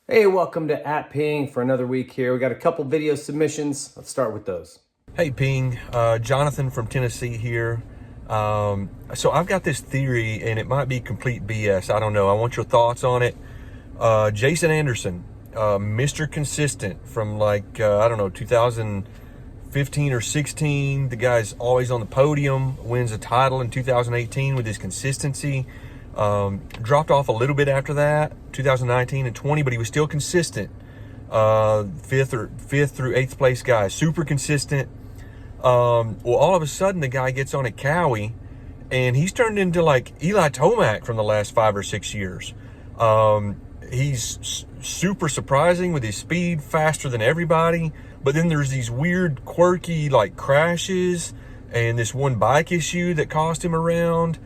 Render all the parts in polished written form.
Hey, welcome to @Ping for another week here. We got a couple video submissions. Let's start with those. Hey, Ping. Jonathan from Tennessee here. So I've got this theory, and it might be complete BS. I don't know. I want your thoughts on it. Jason Anderson, Mr. Consistent from I don't know, 2015 or 16. The guy's always on the podium, wins a title in 2018 with his consistency. Dropped off a little bit after that, 2019 and 20, but he was still consistent. Fifth through eighth place guy, super consistent. Well, all of a sudden the guy gets on a Cowie, and he's turned into like Eli Tomac from the last 5 or 6 years. He's super surprising with his speed, faster than everybody. But then there's these weird, quirky like crashes, and this one bike issue that cost him around.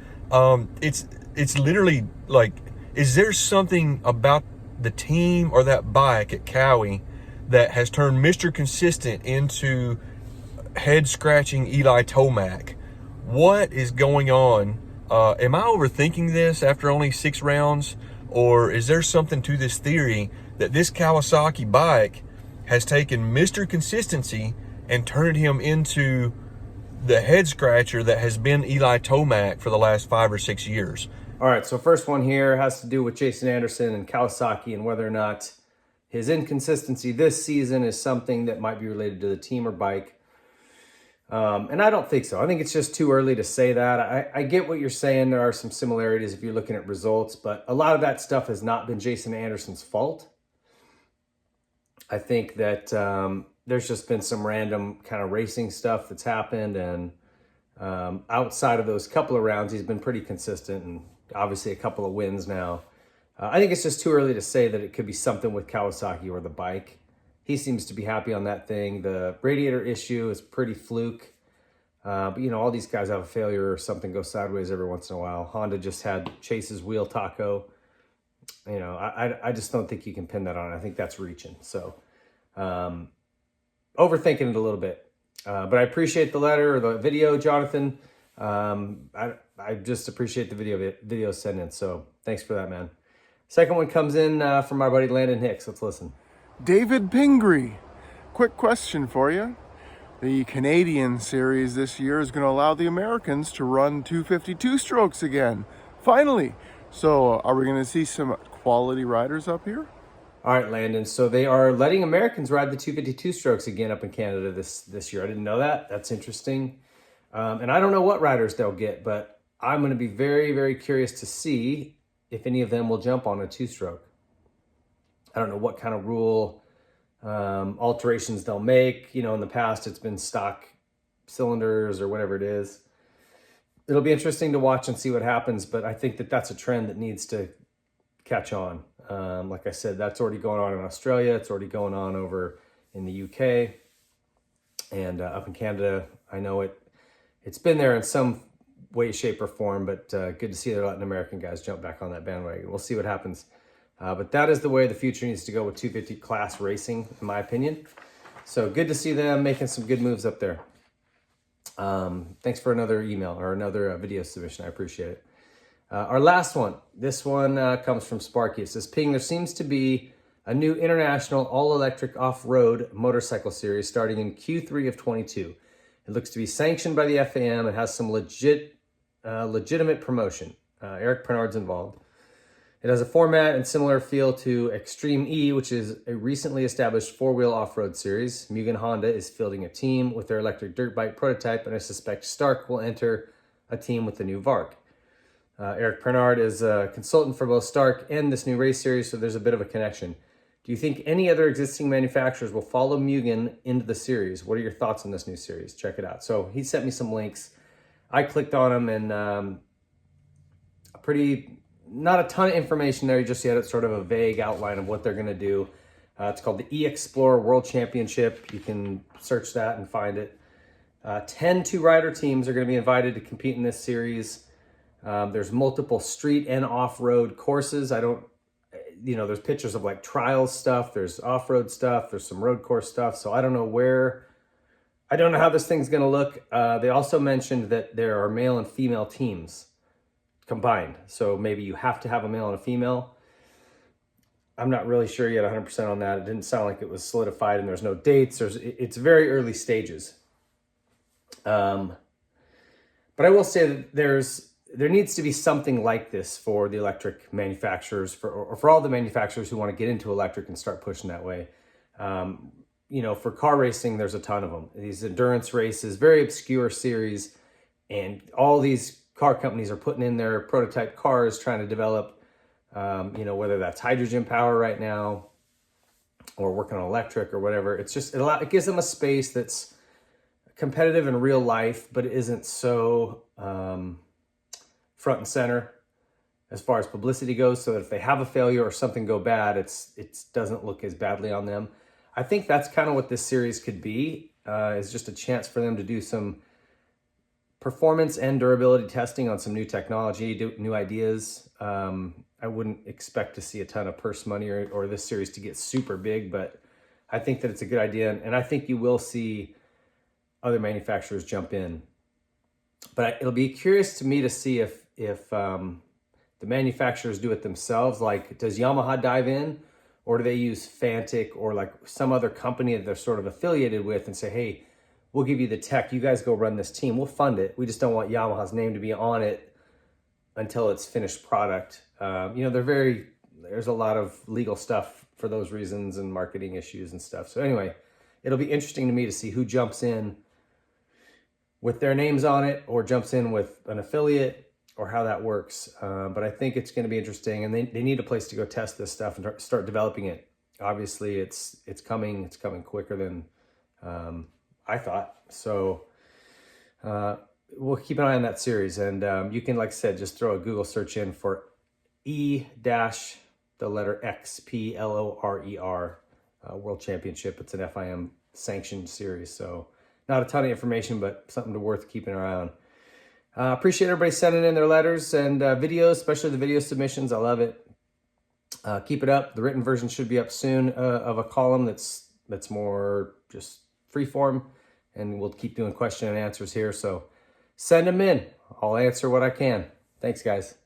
It's literally like, is there something about the team or that bike at Cowie that has turned Mr. Consistent into head-scratching Eli Tomac? What is going on? Am I overthinking this after only 6 rounds? Or is there something to this theory that this Kawasaki bike has taken Mr. Consistency and turned him into the head-scratcher that has been Eli Tomac for the last 5 or 6 years? All right, so first one here has to do with Jason Anderson and Kawasaki and whether or not his inconsistency this season is something that might be related to the team or bike. And I don't think so. I think it's just too early to say that. I get what you're saying. There are some similarities if you're looking at results, but a lot of that stuff has not been Jason Anderson's fault. I think that there's just been some random kind of racing stuff that's happened, and outside of those couple of rounds, he's been pretty consistent, and obviously a couple of wins now. I think it's just too early to say that it could be something with Kawasaki or the bike. He seems to be happy on that thing. The radiator issue is pretty fluke. But, all these guys have a failure or something goes sideways every once in a while. Honda just had Chase's wheel taco. I just don't think you can pin that on it. I think that's reaching. So, overthinking it a little bit. But I appreciate the letter or the video, Jonathan. I just appreciate the video sent in. So thanks for that, man. Second one comes in from my buddy Landon Hicks. Let's listen. David Pingree, quick question for you. The Canadian series this year is going to allow the Americans to run 252 strokes again. Finally. So are we going to see some quality riders up here? All right, Landon. So they are letting Americans ride the 252 strokes again up in Canada this year. I didn't know that. That's interesting. And I don't know what riders they'll get, but I'm going to be very, very curious to see if any of them will jump on a 2-stroke. I don't know what kind of rule alterations they'll make. In the past, it's been stock cylinders or whatever it is. It'll be interesting to watch and see what happens, but I think that that's a trend that needs to catch on. Like I said, that's already going on in Australia. It's already going on over in the UK. And up in Canada, I know it's been there in some way, shape, or form, but good to see they're letting American guys jump back on that bandwagon. We'll see what happens. But that is the way the future needs to go with 250 class racing, in my opinion. So good to see them making some good moves up there. Thanks for another email or another video submission. I appreciate it. Our last one. This one comes from Sparky. It says, Ping, there seems to be a new international all-electric off-road motorcycle series starting in Q3 of 22. It looks to be sanctioned by the FAM and has some legitimate promotion. Eric Pernard's involved. It has a format and similar feel to Extreme E, which is a recently established 4-wheel off-road series. Mugen Honda is fielding a team with their electric dirt bike prototype, and I suspect Stark will enter a team with the new Vark. Eric Pernard is a consultant for both Stark and this new race series, so there's a bit of a connection. Do you think any other existing manufacturers will follow Mugen into the series? What are your thoughts on this new series? Check it out. So he sent me some links. I clicked on them, and not a ton of information there, just yet. It's sort of a vague outline of what they're going to do. It's called the E-Explorer World Championship. You can search that and find it. 10 two-rider teams are going to be invited to compete in this series. There's multiple street and off-road courses. There's pictures of like trials stuff. There's off-road stuff. There's some road course stuff. So I don't know how this thing's going to look. They also mentioned that there are male and female teams combined. So maybe you have to have a male and a female. I'm not really sure yet 100% on that. It didn't sound like it was solidified, and there's no dates. It's very early stages. But I will say that there needs to be something like this for the electric manufacturers, or for all the manufacturers who want to get into electric and start pushing that way. For car racing, there's a ton of them. These endurance races, very obscure series, and all these car companies are putting in their prototype cars, trying to develop, whether that's hydrogen power right now or working on electric or whatever. It's just, it gives them a space that's competitive in real life, but it isn't so front and center as far as publicity goes, so that if they have a failure or something go bad, it doesn't look as badly on them. I think that's kind of what this series could be, is just a chance for them to do some performance and durability testing on some new technology, new ideas. I wouldn't expect to see a ton of purse money or this series to get super big, but I think that it's a good idea. And I think you will see other manufacturers jump in. But it'll be curious to me to see if the manufacturers do it themselves. Like, does Yamaha dive in, or do they use Fantic or like some other company that they're sort of affiliated with and say, hey, we'll give you the tech, you guys go run this team, we'll fund it. We just don't want Yamaha's name to be on it until it's finished product. There's a lot of legal stuff for those reasons and marketing issues and stuff. So anyway, it'll be interesting to me to see who jumps in with their names on it or jumps in with an affiliate, or how that works. But I think it's going to be interesting, and they need a place to go test this stuff and start developing it. Obviously, it's coming quicker than I thought. So we'll keep an eye on that series, and you can, like I said, just throw a Google search in for the letter XPLORER World Championship. It's an FIM sanctioned series, so not a ton of information, but something worth keeping an eye on. Appreciate everybody sending in their letters and videos, especially the video submissions. I love it. Keep it up. The written version should be up soon, of a column that's more just free form, and we'll keep doing question and answers here. So send them in. I'll answer what I can. Thanks, guys.